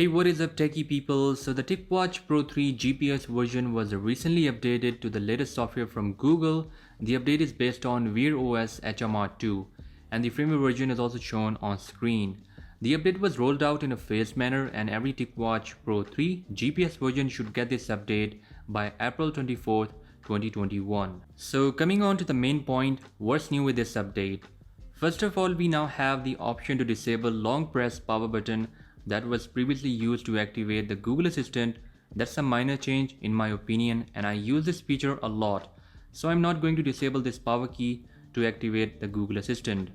Hey, what is up techie people? So the Tic Watch Pro 3 GPS version was recently updated to the latest software from Google. The update is based on Wear OS HMR2 and the firmware version is also shown on screen. The update was rolled out in a phased manner and every Tic Watch Pro 3 GPS version should get this update by April 24th, 2021. So coming on to the main point, what's new with this update? First of all, we now have the option to disable long press power button that was previously used to activate the Google Assistant. That's a minor change in my opinion and I use this feature a lot. So I'm not going to disable this power key to activate the Google Assistant.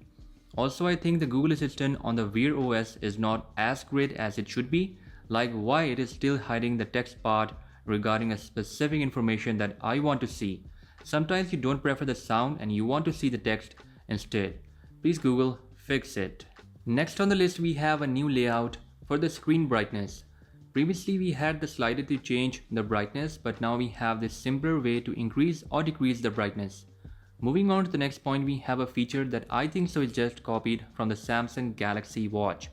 Also, I think the Google Assistant on the Wear OS is not as great as it should be, like why it is still hiding the text part regarding a specific information that I want to see. Sometimes you don't prefer the sound and you want to see the text instead. Please Google, fix it. Next on the list we have a new layout for the screen brightness. Previously we had the slider to change the brightness, but now we have this simpler way to increase or decrease the brightness. Moving on to the next point, we have a feature that I think so is just copied from the Samsung Galaxy Watch,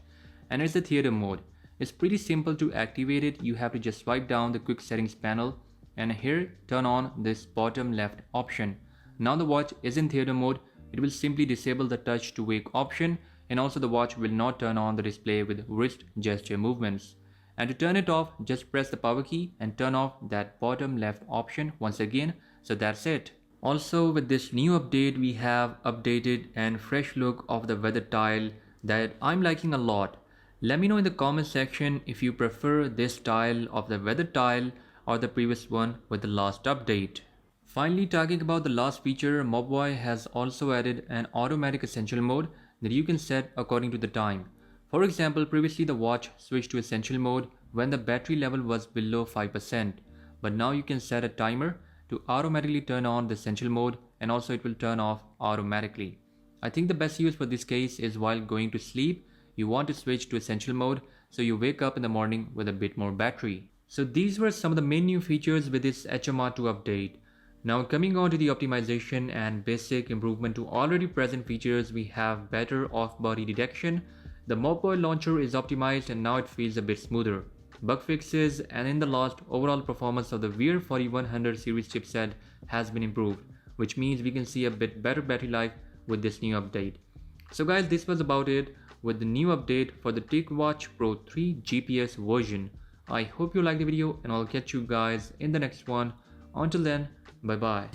and it's the theater mode. It's pretty simple to activate it. You have to just swipe down the quick settings panel and here turn on this bottom left option. Now the watch is in theater mode. It will simply disable the touch to wake option, and also the watch will not turn on the display with wrist gesture movements. And to turn it off, just press the power key and turn off that bottom left option once again. So that's it. Also with this new update, we have updated and fresh look of the weather tile that I'm liking a lot. Let me know in the comment section if you prefer this style of the weather tile or the previous one with the last update. Finally, talking about the last feature, Mobvoi has also added an automatic essential mode that you can set according to the time. For example, previously the watch switched to essential mode when the battery level was below 5%, but now you can set a timer to automatically turn on the essential mode and also it will turn off automatically. I think the best use for this case is while going to sleep, you want to switch to essential mode so you wake up in the morning with a bit more battery. So these were some of the main new features with this HMR2 update. Now coming on to the optimization and basic improvement to already present features, we have better off-body detection. The Mobvoi launcher is optimized and now it feels a bit smoother. Bug fixes and in the last, overall performance of the Wear 4100 series chipset has been improved, which means we can see a bit better battery life with this new update. So guys, this was about it with the new update for the Tic Watch Pro 3 GPS version. I hope you liked the video and I'll catch you guys in the next one. Until then, bye bye.